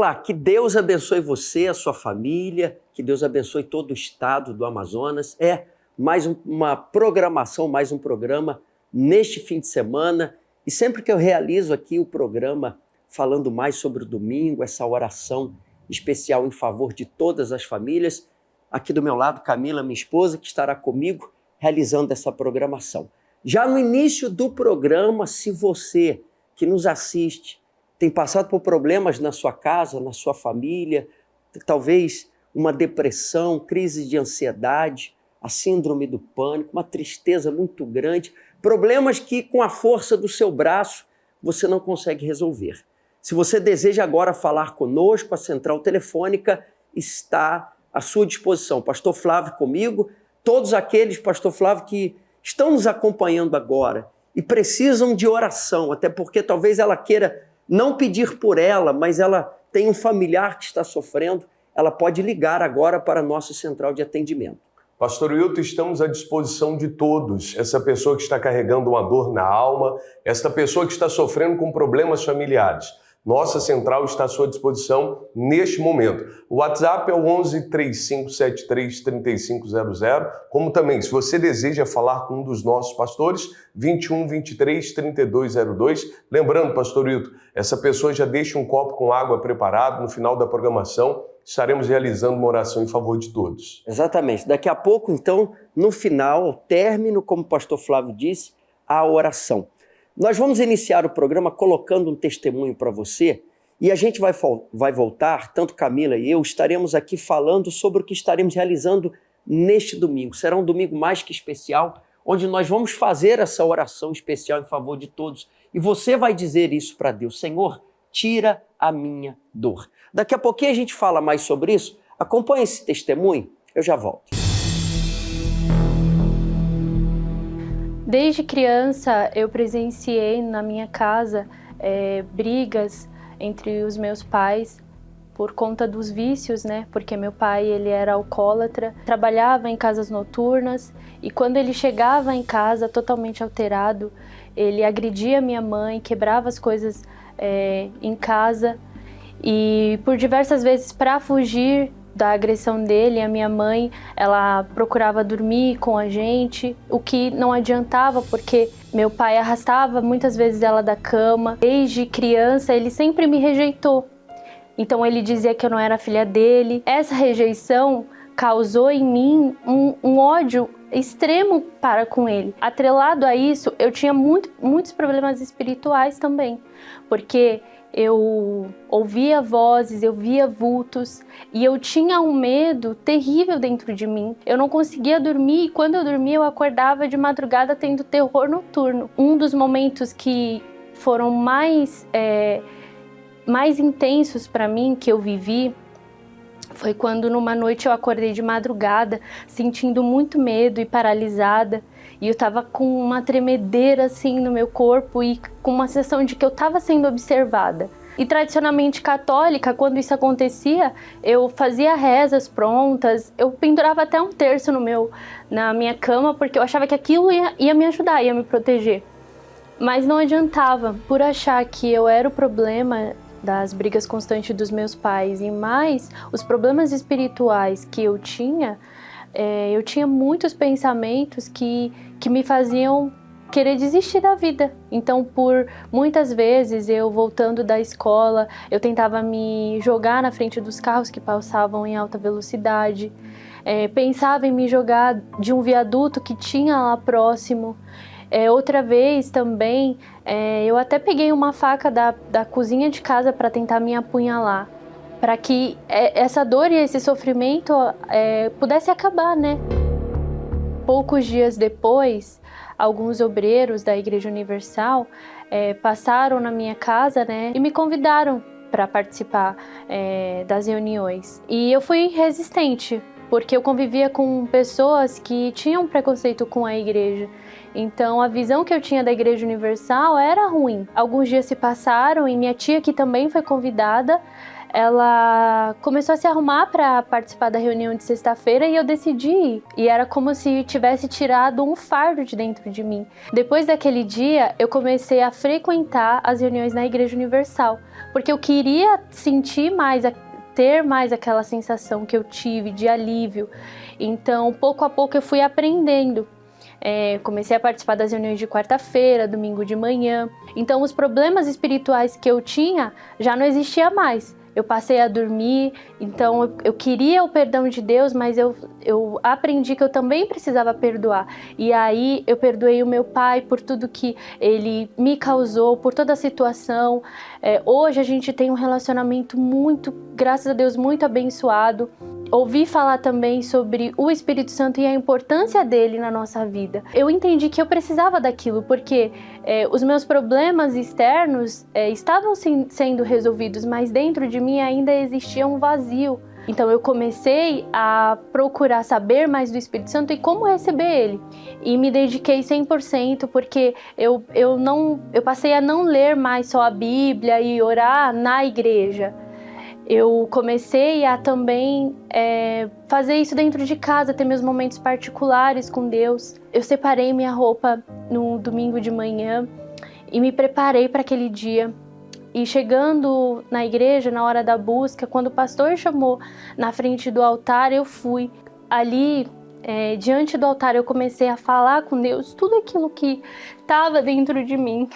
Olá, que Deus abençoe você, a sua família, que Deus abençoe todo o estado do Amazonas. Mais uma programação, mais um programa neste fim de semana. E sempre que eu realizo aqui o programa falando mais sobre o domingo, essa oração especial em favor de todas as famílias, aqui do meu lado, Camila, minha esposa, que estará comigo realizando essa programação. Já no início do programa, se você que nos assiste tem passado por problemas na sua casa, na sua família, talvez uma depressão, crise de ansiedade, a síndrome do pânico, uma tristeza muito grande, problemas que com a força do seu braço você não consegue resolver. Se você deseja agora falar conosco, a central telefônica está à sua disposição. Pastor Flávio comigo, todos aqueles, Pastor Flávio, que estão nos acompanhando agora e precisam de oração, até porque talvez ela queira não pedir por ela, mas ela tem um familiar que está sofrendo, ela pode ligar agora para a nossa central de atendimento. Pastor Wilton, estamos à disposição de todos. Essa pessoa que está carregando uma dor na alma, essa pessoa que está sofrendo com problemas familiares. Nossa central está à sua disposição neste momento. O WhatsApp é o 11 3573 3500, como também, se você deseja falar com um dos nossos pastores, 21 23 3202. Lembrando, Pastor Wilton, essa pessoa já deixa um copo com água preparado. No final da programação, estaremos realizando uma oração em favor de todos. Exatamente. Daqui a pouco, então, no final, ao término, como o pastor Flávio disse, a oração. Nós vamos iniciar o programa colocando um testemunho para você e a gente vai voltar, tanto Camila e eu, estaremos aqui falando sobre o que estaremos realizando neste domingo. Será um domingo mais que especial, onde nós vamos fazer essa oração especial em favor de todos. E você vai dizer isso para Deus: Senhor, tira a minha dor. Daqui a pouquinho a gente fala mais sobre isso. Acompanhe esse testemunho, eu já volto. Desde criança, eu presenciei na minha casa brigas entre os meus pais por conta dos vícios, né? Porque meu pai, ele era alcoólatra, trabalhava em casas noturnas e quando ele chegava em casa totalmente alterado, ele agredia minha mãe, quebrava as coisas em casa e por diversas vezes, para fugir da agressão dele, a minha mãe, ela procurava dormir com a gente, o que não adiantava porque meu pai arrastava muitas vezes ela da cama. Desde criança, ele sempre me rejeitou. Então ele dizia que eu não era filha dele. Essa rejeição causou em mim um ódio extremo para com ele. Atrelado a isso, eu tinha muitos problemas espirituais também, porque eu ouvia vozes, eu via vultos e eu tinha um medo terrível dentro de mim. Eu não conseguia dormir e quando eu dormia eu acordava de madrugada tendo terror noturno. Um dos momentos que foram mais intensos para mim, que eu vivi, foi quando numa noite eu acordei de madrugada sentindo muito medo e paralisada. E eu tava com uma tremedeira assim no meu corpo e com uma sensação de que eu tava sendo observada. E tradicionalmente católica, quando isso acontecia, eu fazia rezas prontas, eu pendurava até um terço na minha cama, porque eu achava que aquilo ia me ajudar, ia me proteger. Mas não adiantava, por achar que eu era o problema das brigas constantes dos meus pais e mais os problemas espirituais que eu tinha muitos pensamentos que me faziam querer desistir da vida. Então, por muitas vezes, eu voltando da escola, eu tentava me jogar na frente dos carros que passavam em alta velocidade, pensava em me jogar de um viaduto que tinha lá próximo. Outra vez também, eu até peguei uma faca da cozinha de casa para tentar me apunhalar, para que essa dor e esse sofrimento pudesse acabar, né? Poucos dias depois, alguns obreiros da Igreja Universal passaram na minha casa, né, e me convidaram para participar das reuniões. E eu fui resistente, porque eu convivia com pessoas que tinham preconceito com a igreja. Então a visão que eu tinha da Igreja Universal era ruim. Alguns dias se passaram e minha tia, que também foi convidada, ela começou a se arrumar para participar da reunião de sexta-feira e eu decidi ir. E era como se tivesse tirado um fardo de dentro de mim. Depois daquele dia, eu comecei a frequentar as reuniões na Igreja Universal, porque eu queria sentir mais, ter mais aquela sensação que eu tive de alívio. Então, pouco a pouco eu fui aprendendo. Comecei a participar das reuniões de quarta-feira, domingo de manhã. Então, os problemas espirituais que eu tinha já não existiam mais. Eu passei a dormir, então eu queria o perdão de Deus, mas eu aprendi que eu também precisava perdoar. E aí eu perdoei o meu pai por tudo que ele me causou, por toda a situação. Hoje a gente tem um relacionamento muito, graças a Deus, muito abençoado. Ouvi falar também sobre o Espírito Santo e a importância dele na nossa vida. Eu entendi que eu precisava daquilo, porque os meus problemas externos estavam sendo resolvidos, mas dentro de mim ainda existia um vazio. Então eu comecei a procurar saber mais do Espírito Santo e como receber ele. E me dediquei 100%, porque eu passei a não ler mais só a Bíblia e orar na igreja. Eu comecei a também fazer isso dentro de casa, ter meus momentos particulares com Deus. Eu separei minha roupa no domingo de manhã e me preparei para aquele dia. E chegando na igreja, na hora da busca, quando o pastor chamou na frente do altar, eu fui. Ali, diante do altar, eu comecei a falar com Deus tudo aquilo que estava dentro de mim.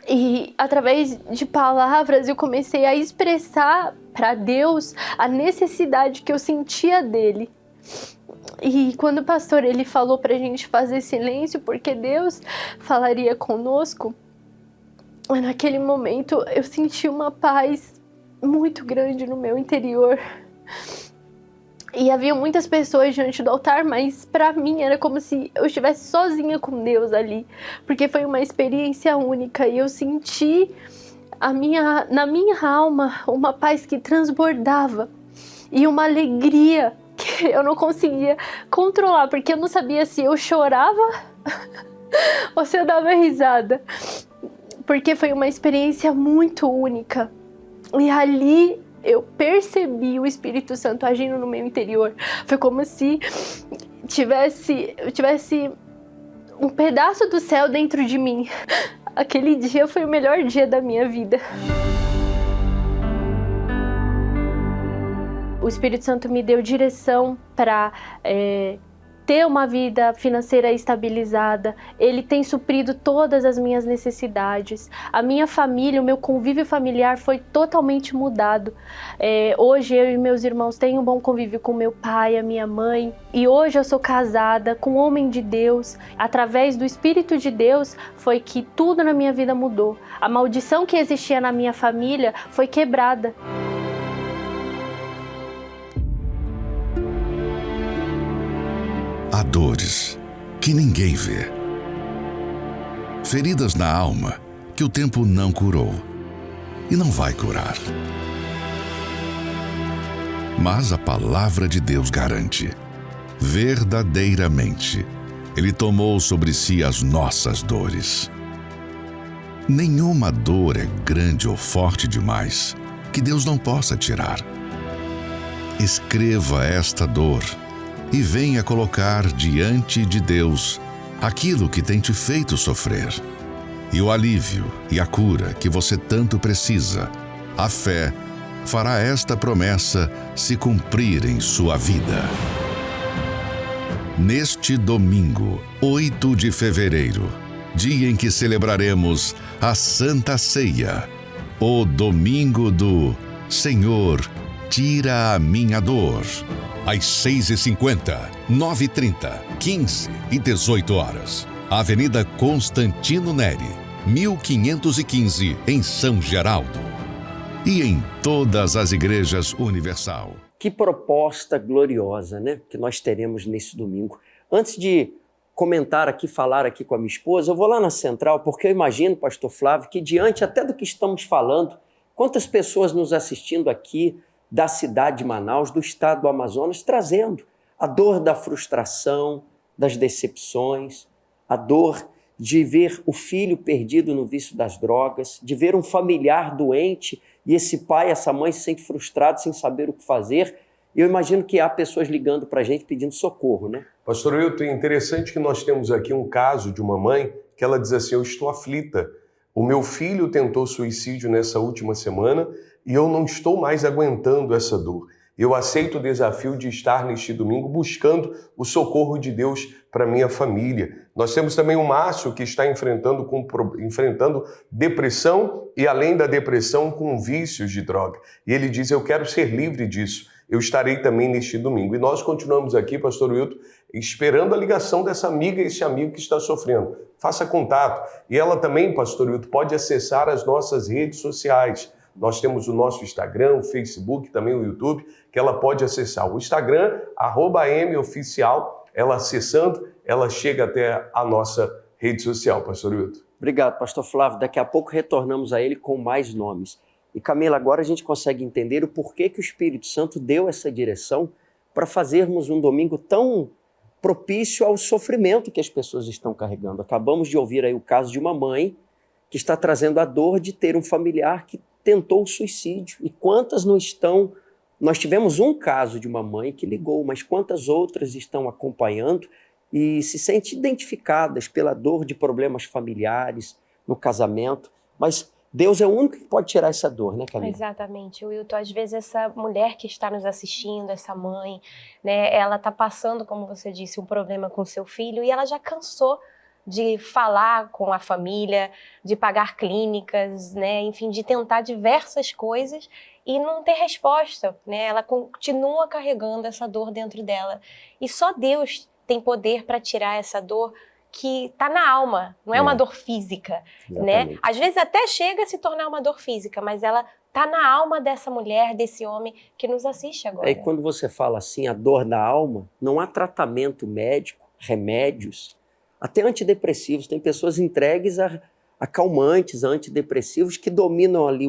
E através de palavras eu comecei a expressar para Deus a necessidade que eu sentia dele. E quando o pastor ele falou pra gente fazer silêncio, porque Deus falaria conosco, naquele momento eu senti uma paz muito grande no meu interior. E havia muitas pessoas diante do altar, mas para mim era como se eu estivesse sozinha com Deus ali, porque foi uma experiência única e eu senti na minha alma uma paz que transbordava e uma alegria que eu não conseguia controlar, porque eu não sabia se eu chorava ou se eu dava risada, porque foi uma experiência muito única. E ali eu percebi o Espírito Santo agindo no meu interior. Foi como se eu tivesse um pedaço do céu dentro de mim. Aquele dia foi o melhor dia da minha vida. O Espírito Santo me deu direção para ter uma vida financeira estabilizada. Ele tem suprido todas as minhas necessidades. A minha família, o meu convívio familiar foi totalmente mudado. Hoje eu e meus irmãos têm um bom convívio com meu pai, a minha mãe. E hoje eu sou casada com um homem de Deus. Através do Espírito de Deus foi que tudo na minha vida mudou. A maldição que existia na minha família foi quebrada. Há dores que ninguém vê, feridas na alma que o tempo não curou e não vai curar. Mas a palavra de Deus garante, verdadeiramente, Ele tomou sobre si as nossas dores. Nenhuma dor é grande ou forte demais que Deus não possa tirar. Escreva esta dor e venha colocar diante de Deus aquilo que tem te feito sofrer. E o alívio e a cura que você tanto precisa, a fé, fará esta promessa se cumprir em sua vida. Neste domingo, 8 de fevereiro, dia em que celebraremos a Santa Ceia, o domingo do Senhor, tira a minha dor. Às 6h50, 9h30, 15 e 18 horas. Avenida Constantino Neri, 1515, em São Geraldo. E em todas as igrejas Universal. Que proposta gloriosa, né? Que nós teremos nesse domingo. Antes de comentar aqui, falar aqui com a minha esposa, eu vou lá na Central, porque eu imagino, pastor Flávio, que diante até do que estamos falando, quantas pessoas nos assistindo aqui, da cidade de Manaus, do estado do Amazonas, trazendo a dor da frustração, das decepções, a dor de ver o filho perdido no vício das drogas, de ver um familiar doente e esse pai, essa mãe se sente frustrado sem saber o que fazer. E eu imagino que há pessoas ligando para a gente pedindo socorro, né? Pastor Wilton, é interessante que nós temos aqui um caso de uma mãe que ela diz assim: eu estou aflita. O meu filho tentou suicídio nessa última semana e eu não estou mais aguentando essa dor. Eu aceito o desafio de estar neste domingo buscando o socorro de Deus para minha família. Nós temos também o Márcio, que está enfrentando depressão e, além da depressão, com vícios de droga. E ele diz: eu quero ser livre disso. Eu estarei também neste domingo. E nós continuamos aqui, pastor Wilton, esperando a ligação dessa amiga, esse amigo que está sofrendo. Faça contato. E ela também, pastor Wilton, pode acessar as nossas redes sociais. Nós temos o nosso Instagram, o Facebook, também o YouTube, que ela pode acessar. O Instagram, @moficial, ela acessando, ela chega até a nossa rede social, pastor Wilton. Obrigado, pastor Flávio. Daqui a pouco retornamos a ele com mais nomes. E Camila, agora a gente consegue entender o porquê que o Espírito Santo deu essa direção para fazermos um domingo tão propício ao sofrimento que as pessoas estão carregando. Acabamos de ouvir aí o caso de uma mãe que está trazendo a dor de ter um familiar que tentou o suicídio. E quantas não estão... Nós tivemos um caso de uma mãe que ligou, mas quantas outras estão acompanhando e se sentem identificadas pela dor de problemas familiares, no casamento. Mas Deus é o único que pode tirar essa dor, né, Camila? Exatamente, Wilton. Às vezes essa mulher que está nos assistindo, essa mãe, né, ela está passando, como você disse, um problema com seu filho e ela já cansou de falar com a família, de pagar clínicas, né, enfim, de tentar diversas coisas e não ter resposta, né? Ela continua carregando essa dor dentro dela. E só Deus tem poder para tirar essa dor que está na alma, não é uma dor física, né? Às vezes até chega a se tornar uma dor física, mas ela está na alma dessa mulher, desse homem que nos assiste agora. E quando você fala assim, a dor da alma, não há tratamento médico, remédios, até antidepressivos. Tem pessoas entregues a calmantes, a antidepressivos que dominam ali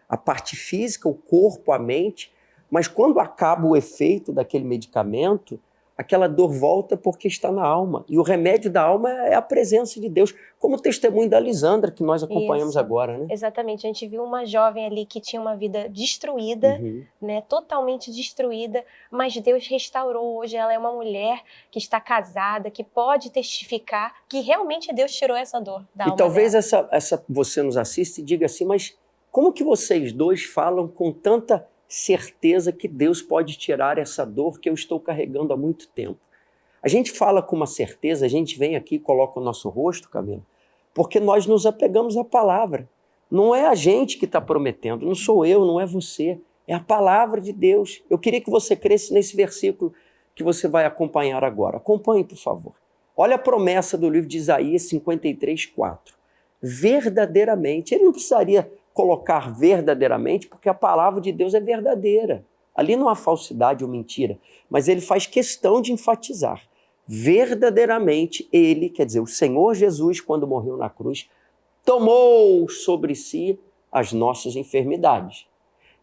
a parte física, o corpo, a mente, mas quando acaba o efeito daquele medicamento, aquela dor volta porque está na alma. E o remédio da alma é a presença de Deus, como o testemunho da Lisandra, que nós acompanhamos agora, né? Exatamente. A gente viu uma jovem ali que tinha uma vida destruída, né? Totalmente destruída, mas Deus restaurou. Hoje ela é uma mulher que está casada, que pode testificar que realmente Deus tirou essa dor da alma dela. E talvez essa você nos assiste e diga assim, mas como que vocês dois falam com tanta certeza que Deus pode tirar essa dor que eu estou carregando há muito tempo? A gente fala com uma certeza, a gente vem aqui e coloca o nosso rosto, Camila, porque nós nos apegamos à palavra. Não é a gente que está prometendo, não sou eu, não é você, é a palavra de Deus. Eu queria que você cresça nesse versículo que você vai acompanhar agora. Acompanhe, por favor. Olha a promessa do livro de Isaías 53:4. Verdadeiramente, ele não precisaria colocar verdadeiramente, porque a palavra de Deus é verdadeira. Ali não há falsidade ou mentira, mas ele faz questão de enfatizar. Verdadeiramente, ele, quer dizer, o Senhor Jesus, quando morreu na cruz, tomou sobre si as nossas enfermidades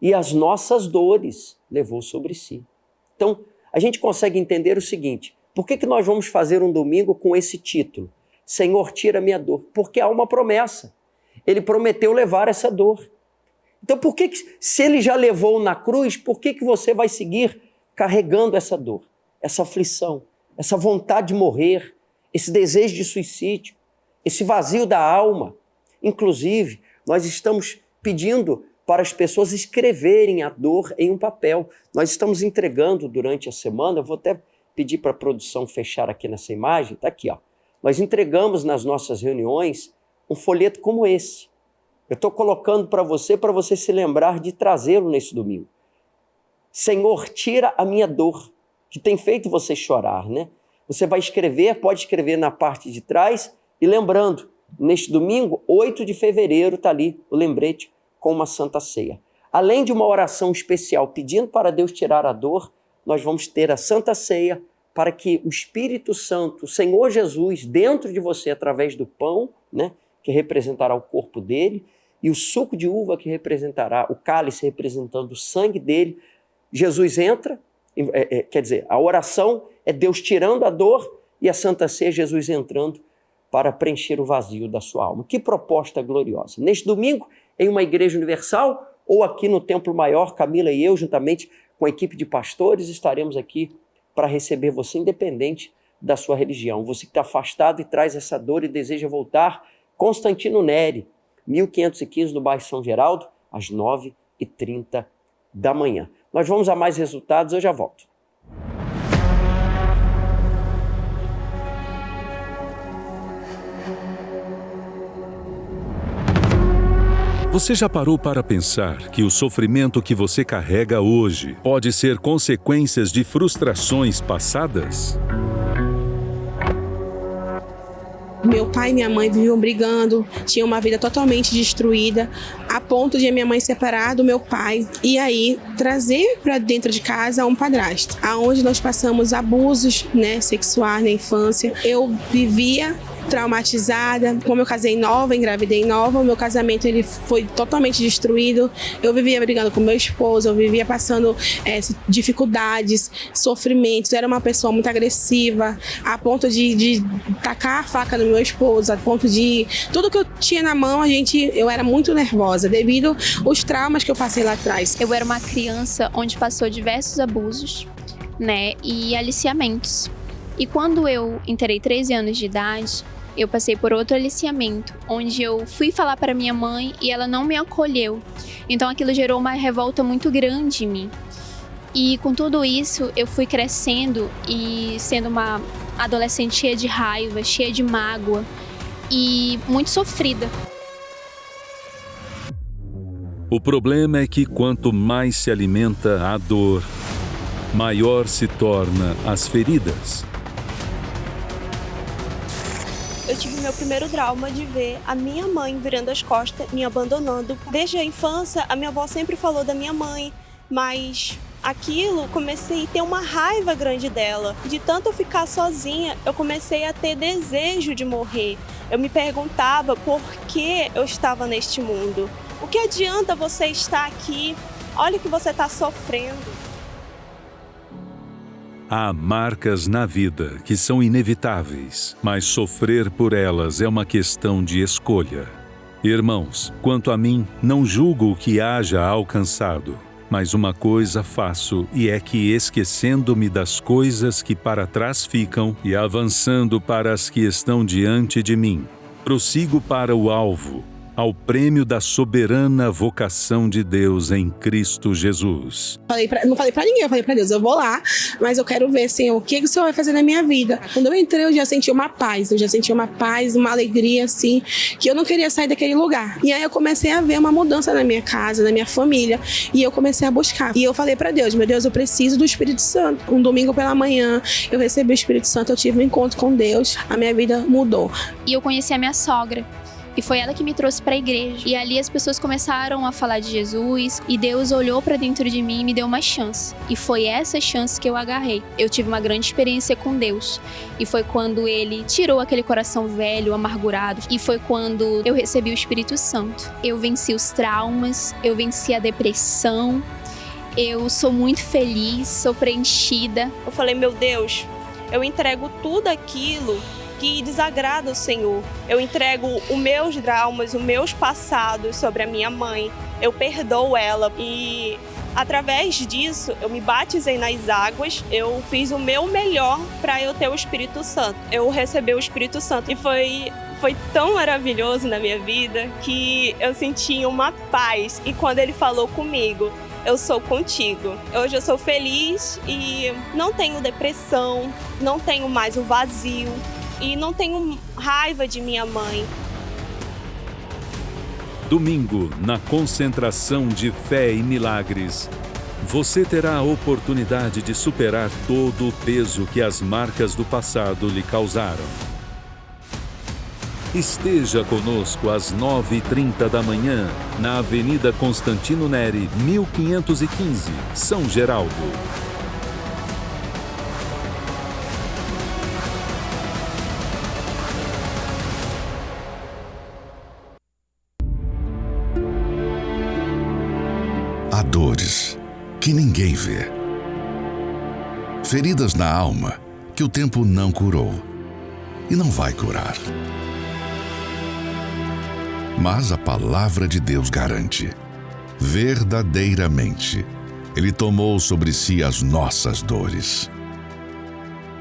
e as nossas dores levou sobre si. Então, a gente consegue entender o seguinte: por que nós vamos fazer um domingo com esse título? Senhor, tira a minha dor. Porque há uma promessa. Ele prometeu levar essa dor. Então, por que se ele já levou na cruz, por que você vai seguir carregando essa dor, essa aflição, essa vontade de morrer, esse desejo de suicídio, esse vazio da alma? Inclusive, nós estamos pedindo para as pessoas escreverem a dor em um papel. Nós estamos entregando durante a semana, eu vou até pedir para a produção fechar aqui nessa imagem, está aqui, ó. Nós entregamos nas nossas reuniões um folheto como esse. Eu estou colocando para você se lembrar de trazê-lo nesse domingo. Senhor, tira a minha dor, que tem feito você chorar, né? Você vai escrever, pode escrever na parte de trás, e lembrando, neste domingo, 8 de fevereiro, está ali o lembrete com uma Santa Ceia. Além de uma oração especial pedindo para Deus tirar a dor, nós vamos ter a Santa Ceia para que o Espírito Santo, o Senhor Jesus, dentro de você, através do pão, né, que representará o corpo dele, e o suco de uva que representará, o cálice representando o sangue dele, Jesus entra, quer dizer, a oração é Deus tirando a dor e a Santa Ceia Jesus entrando para preencher o vazio da sua alma. Que proposta gloriosa! Neste domingo, em uma igreja universal, ou aqui no Templo Maior, Camila e eu, juntamente com a equipe de pastores, estaremos aqui para receber você, independente da sua religião. Você que está afastado e traz essa dor e deseja voltar, Constantino Neri, 1515, no bairro São Geraldo, às 9h30 da manhã. Nós vamos a mais resultados, eu já volto. Você já parou para pensar que o sofrimento que você carrega hoje pode ser consequências de frustrações passadas? Meu pai e minha mãe viviam brigando, tinham uma vida totalmente destruída, a ponto de a minha mãe separar do meu pai e aí trazer para dentro de casa um padrasto, aonde nós passamos abusos, sexuais na infância. Eu vivia traumatizada, como eu casei nova, engravidei nova, o meu casamento ele foi totalmente destruído, eu vivia brigando com meu esposo, eu vivia passando dificuldades, sofrimentos, era uma pessoa muito agressiva, a ponto de tacar a faca no meu esposo, a ponto de tudo que eu tinha na mão, eu era muito nervosa, devido aos traumas que eu passei lá atrás. Eu era uma criança onde passou diversos abusos, e aliciamentos. E quando eu inteirei 13 anos de idade, eu passei por outro aliciamento, onde eu fui falar para minha mãe e ela não me acolheu. Então aquilo gerou uma revolta muito grande em mim. E com tudo isso, eu fui crescendo e sendo uma adolescente cheia de raiva, cheia de mágoa e muito sofrida. O problema é que quanto mais se alimenta a dor, maior se torna as feridas. Eu tive meu primeiro trauma de ver a minha mãe virando as costas, me abandonando. Desde a infância, a minha avó sempre falou da minha mãe, mas aquilo, comecei a ter uma raiva grande dela. De tanto eu ficar sozinha, eu comecei a ter desejo de morrer. Eu me perguntava por que eu estava neste mundo. O que adianta você estar aqui? Olha o que você está sofrendo. Há marcas na vida que são inevitáveis, mas sofrer por elas é uma questão de escolha. Irmãos, quanto a mim, não julgo o que haja alcançado, mas uma coisa faço, e é que, esquecendo-me das coisas que para trás ficam e avançando para as que estão diante de mim, prossigo para o alvo, ao prêmio da soberana vocação de Deus em Cristo Jesus. Não falei pra ninguém, eu falei pra Deus, eu vou lá, mas eu quero ver, Senhor, o que o Senhor vai fazer na minha vida. Quando eu entrei, eu já senti uma paz, uma alegria, assim, que eu não queria sair daquele lugar. E aí eu comecei a ver uma mudança na minha casa, na minha família, e eu comecei a buscar. E eu falei pra Deus, meu Deus, eu preciso do Espírito Santo. Um domingo pela manhã, eu recebi o Espírito Santo, eu tive um encontro com Deus, a minha vida mudou. E eu conheci a minha sogra. E foi ela que me trouxe para a igreja. E ali as pessoas começaram a falar de Jesus. E Deus olhou para dentro de mim e me deu uma chance. E foi essa chance que eu agarrei. Eu tive uma grande experiência com Deus. E foi quando Ele tirou aquele coração velho, amargurado. E foi quando eu recebi o Espírito Santo. Eu venci os traumas, eu venci a depressão. Eu sou muito feliz, sou preenchida. Eu falei, meu Deus, eu entrego tudo aquilo que desagrada o Senhor. Eu entrego os meus traumas, os meus passados sobre a minha mãe. Eu perdoo ela e através disso eu me batizei nas águas. Eu fiz o meu melhor para eu ter o Espírito Santo. Eu recebi o Espírito Santo e foi tão maravilhoso na minha vida que eu senti uma paz. E quando ele falou comigo, eu sou contigo. Hoje eu sou feliz e não tenho depressão, não tenho mais o vazio. E não tenho raiva de minha mãe. Domingo, na concentração de fé e milagres, você terá a oportunidade de superar todo o peso que as marcas do passado lhe causaram. Esteja conosco às 9h30 da manhã, na Avenida Constantino Neri, 1515, São Geraldo. Há dores que ninguém vê. Feridas na alma que o tempo não curou e não vai curar. Mas a palavra de Deus garante: Verdadeiramente, Ele tomou sobre si as nossas dores.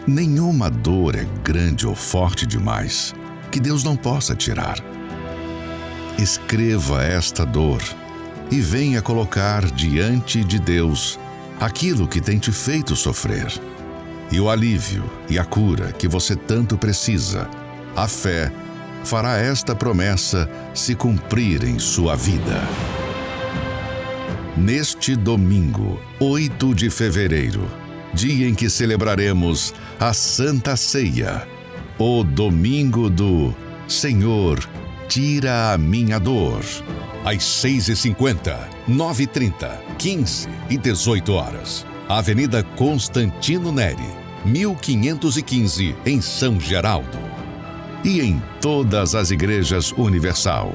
Nenhuma dor é grande ou forte demais que Deus não possa tirar. Escreva esta dor e venha colocar diante de Deus aquilo que tem te feito sofrer. E o alívio e a cura que você tanto precisa, a fé, fará esta promessa se cumprir em sua vida. Neste domingo, 8 de fevereiro, dia em que celebraremos a Santa Ceia, o domingo do Senhor, tira a minha dor. Às 6h50, 9h30, 15 e 18 horas. Avenida Constantino Neri, 1515, em São Geraldo. E em todas as igrejas Universal.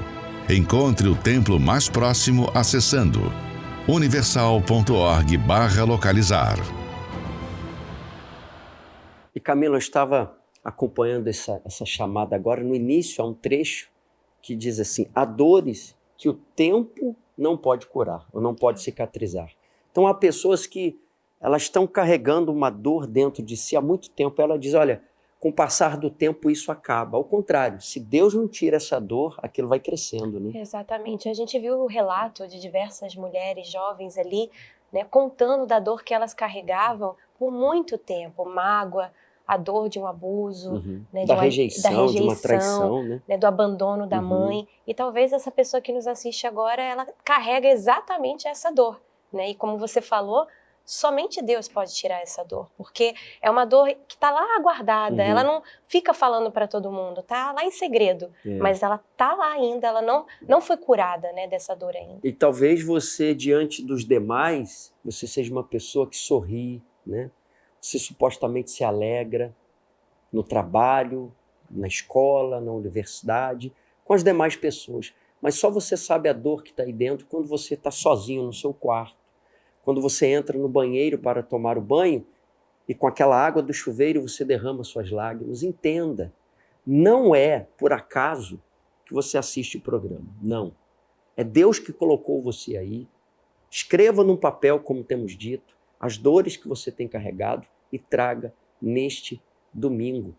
Encontre o templo mais próximo acessando universal.org/localizar. E Camila, eu estava acompanhando essa chamada agora. No início há um trecho que diz assim: há dores que o tempo não pode curar ou não pode cicatrizar. Então há pessoas que elas estão carregando uma dor dentro de si há muito tempo. Ela diz, olha, com o passar do tempo isso acaba. Ao contrário, se Deus não tira essa dor, aquilo vai crescendo, né? Exatamente. A gente viu o relato de diversas mulheres jovens ali, né, contando da dor que elas carregavam por muito tempo. Mágoa, a dor de um abuso, né, da rejeição, de uma traição, né, do abandono da mãe. E talvez essa pessoa que nos assiste agora, ela carrega exatamente essa dor, né? E como você falou, somente Deus pode tirar essa dor, porque é uma dor que está lá guardada, ela não fica falando para todo mundo, está lá em segredo, mas ela está lá ainda, ela não foi curada, né, dessa dor ainda. E talvez você, diante dos demais, você seja uma pessoa que sorri, né? Você supostamente se alegra no trabalho, na escola, na universidade, com as demais pessoas, mas só você sabe a dor que está aí dentro quando você está sozinho no seu quarto. Quando você entra no banheiro para tomar o banho e com aquela água do chuveiro você derrama suas lágrimas. Entenda, não é por acaso que você assiste o programa. Não. É Deus que colocou você aí. Escreva num papel, como temos dito, as dores que você tem carregado e traga neste domingo,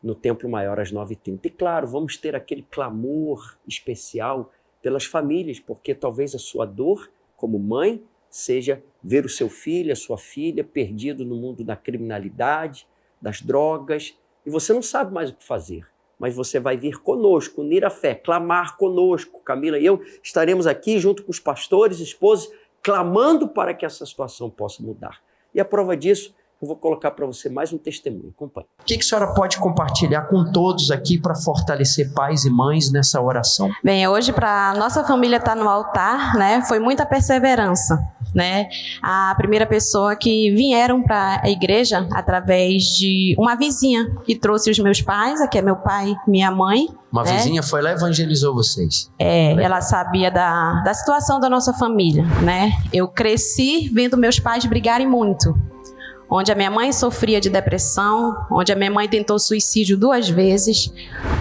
no Templo Maior às 9h30. E claro, vamos ter aquele clamor especial pelas famílias, porque talvez a sua dor, como mãe, seja ver o seu filho, a sua filha, perdido no mundo da criminalidade, das drogas, e você não sabe mais o que fazer, mas você vai vir conosco, unir a fé, clamar conosco. Camila e eu estaremos aqui junto com os pastores, esposos, clamando para que essa situação possa mudar. E a prova disso, eu vou colocar para você mais um testemunho. Acompanhe. O que a senhora pode compartilhar com todos aqui para fortalecer pais e mães nessa oração? Bem, hoje para nossa família estar no altar, né, foi muita perseverança, né? A primeira pessoa que vieram para a igreja através de uma vizinha que trouxe os meus pais, aqui é meu pai, minha mãe. Uma vizinha foi lá e evangelizou vocês. Ela sabia da situação da nossa família, né? Eu cresci vendo meus pais brigarem muito. Onde a minha mãe sofria de depressão, onde a minha mãe tentou suicídio 2 vezes.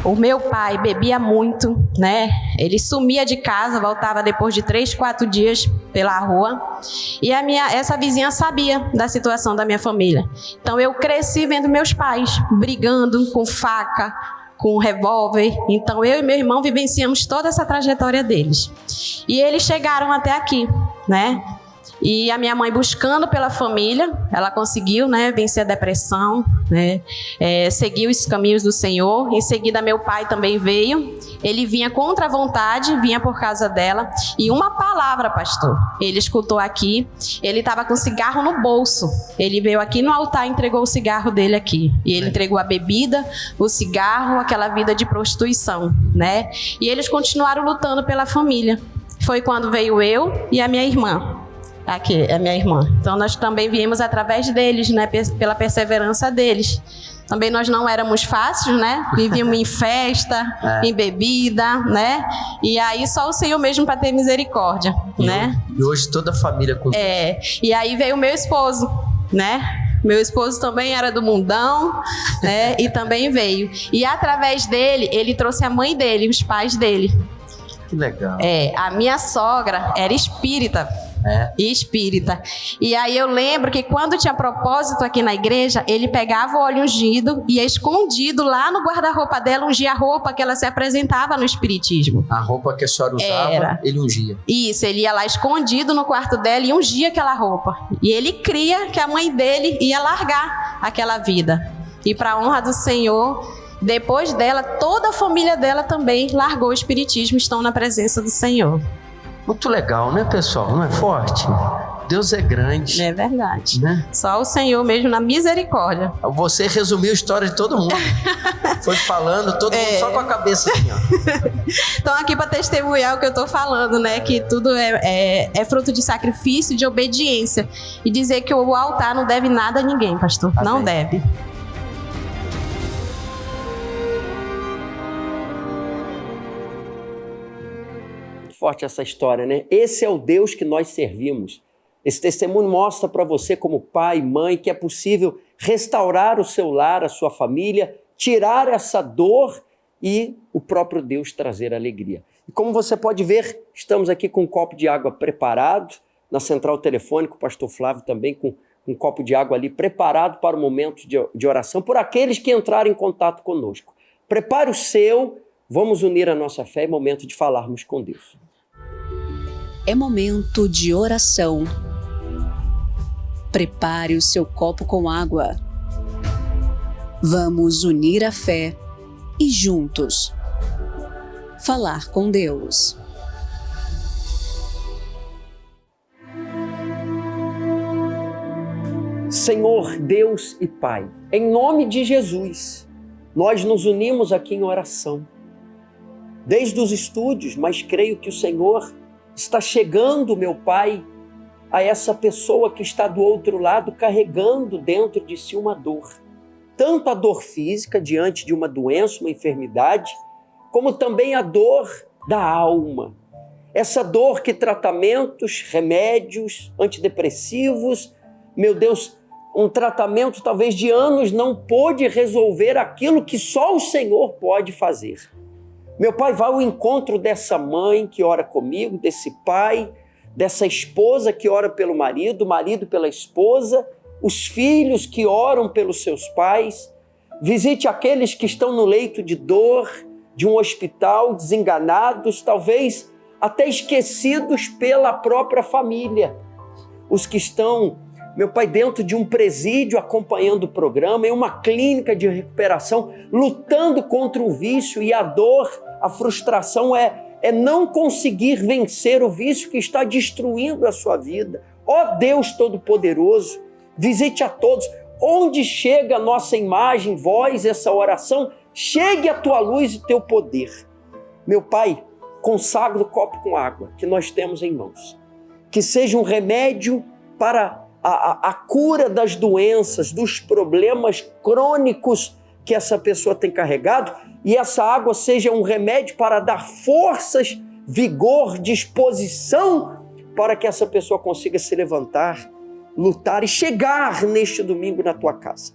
O meu pai bebia muito, né? Ele sumia de casa, voltava depois de 3, 4 dias pela rua. E essa vizinha sabia da situação da minha família. Então eu cresci vendo meus pais brigando com faca, com revólver. Então eu e meu irmão vivenciamos toda essa trajetória deles. E eles chegaram até aqui, né? E a minha mãe, buscando pela família, ela conseguiu, né, vencer a depressão, né, seguiu os caminhos do Senhor. Em seguida, meu pai também veio. Ele vinha contra a vontade, vinha por causa dela. E uma palavra, pastor, ele escutou aqui. Ele estava com cigarro no bolso. Ele veio aqui no altar e entregou o cigarro dele aqui. E ele entregou a bebida, o cigarro, aquela vida de prostituição, né? E eles continuaram lutando pela família. Foi quando veio eu e a minha irmã. Aqui, é minha irmã. Então, nós também viemos através deles, né? Pela perseverança deles. Também nós não éramos fáceis, né? Vivíamos em festa, em bebida, né? E aí, só o Senhor mesmo para ter misericórdia, né? E hoje toda a família... E aí veio o meu esposo, né? Meu esposo também era do mundão, né? E também veio. E através dele, ele trouxe a mãe dele, os pais dele. Que legal. A minha sogra era espírita. Espírita. E aí eu lembro que quando tinha propósito aqui na igreja, ele pegava o óleo ungido e ia escondido lá no guarda-roupa dela, ungia a roupa que ela se apresentava no espiritismo. A roupa que a senhora usava, ele ungia. Isso, ele ia lá escondido no quarto dela e ungia aquela roupa. E ele cria que a mãe dele ia largar aquela vida. E para a honra do Senhor, depois dela, toda a família dela também largou o espiritismo, estão na presença do Senhor. Muito legal, né, pessoal? Não é forte? Deus é grande. É verdade. Né? Só o Senhor mesmo na misericórdia. Você resumiu a história de todo mundo. Foi falando, todo mundo só com a cabeça assim, ó. Estão aqui para testemunhar o que eu estou falando, né? Que tudo é fruto de sacrifício e de obediência. E dizer que o altar não deve nada a ninguém, pastor. Amém. Não deve. Forte essa história, né? Esse é o Deus que nós servimos. Esse testemunho mostra para você, como pai, mãe, que é possível restaurar o seu lar, a sua família, tirar essa dor e o próprio Deus trazer alegria. E como você pode ver, estamos aqui com um copo de água preparado, na central telefônica, o pastor Flávio também com um copo de água ali preparado para o momento de oração, por aqueles que entrarem em contato conosco. Prepare o seu, vamos unir a nossa fé e momento de falarmos com Deus. É momento de oração. Prepare o seu copo com água. Vamos unir a fé e juntos falar com Deus. Senhor Deus e Pai, em nome de Jesus, nós nos unimos aqui em oração. Desde os estúdios, mas creio que o Senhor está chegando, meu Pai, a essa pessoa que está do outro lado carregando dentro de si uma dor. Tanto a dor física diante de uma doença, uma enfermidade, como também a dor da alma. Essa dor que tratamentos, remédios, antidepressivos, meu Deus, um tratamento talvez de anos não pôde resolver aquilo que só o Senhor pode fazer. Meu Pai, vá ao encontro dessa mãe que ora comigo, desse pai, dessa esposa que ora pelo marido, o marido pela esposa, os filhos que oram pelos seus pais. Visite aqueles que estão no leito de dor, de um hospital, desenganados, talvez até esquecidos pela própria família. Os que estão, meu Pai, dentro de um presídio acompanhando o programa, em uma clínica de recuperação, lutando contra o vício e a dor. A frustração é não conseguir vencer o vício que está destruindo a sua vida. Ó Deus Todo-Poderoso, visite a todos. Onde chega a nossa imagem, voz, essa oração, chegue a tua luz e teu poder. Meu Pai, consagra o copo com água que nós temos em mãos. Que seja um remédio para a cura das doenças, dos problemas crônicos que essa pessoa tem carregado, e essa água seja um remédio para dar forças, vigor, disposição para que essa pessoa consiga se levantar, lutar e chegar neste domingo na tua casa.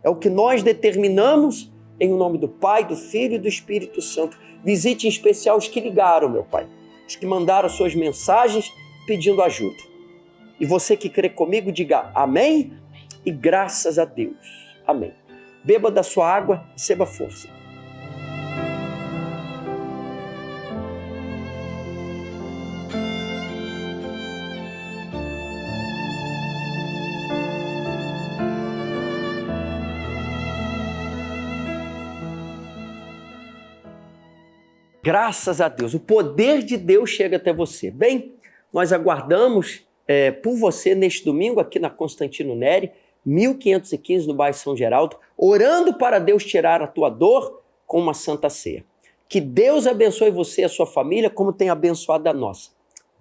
É o que nós determinamos em nome do Pai, do Filho e do Espírito Santo. Visite em especial os que ligaram, meu Pai, os que mandaram suas mensagens pedindo ajuda. E você que crê comigo, diga amém e graças a Deus. Amém. Beba da sua água e receba força. Graças a Deus, o poder de Deus chega até você. Bem, nós aguardamos por você neste domingo aqui na Constantino Neri, 1515 no bairro São Geraldo, orando para Deus tirar a tua dor com uma santa ceia. Que Deus abençoe você e a sua família como tem abençoado a nossa.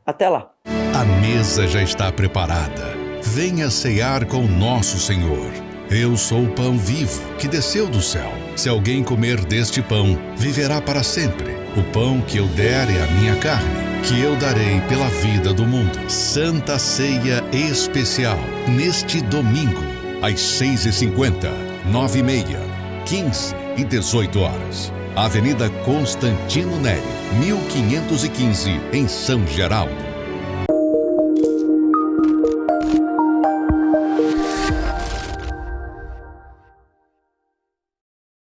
Até lá. A mesa já está preparada. Venha cear com nosso Senhor. Eu sou o pão vivo que desceu do céu. Se alguém comer deste pão, viverá para sempre. O pão que eu der é a minha carne, que eu darei pela vida do mundo. Santa Ceia Especial, neste domingo, às 6h50, 9h30, 15 e 18 horas. Avenida Constantino Neri, 1515, em São Geraldo.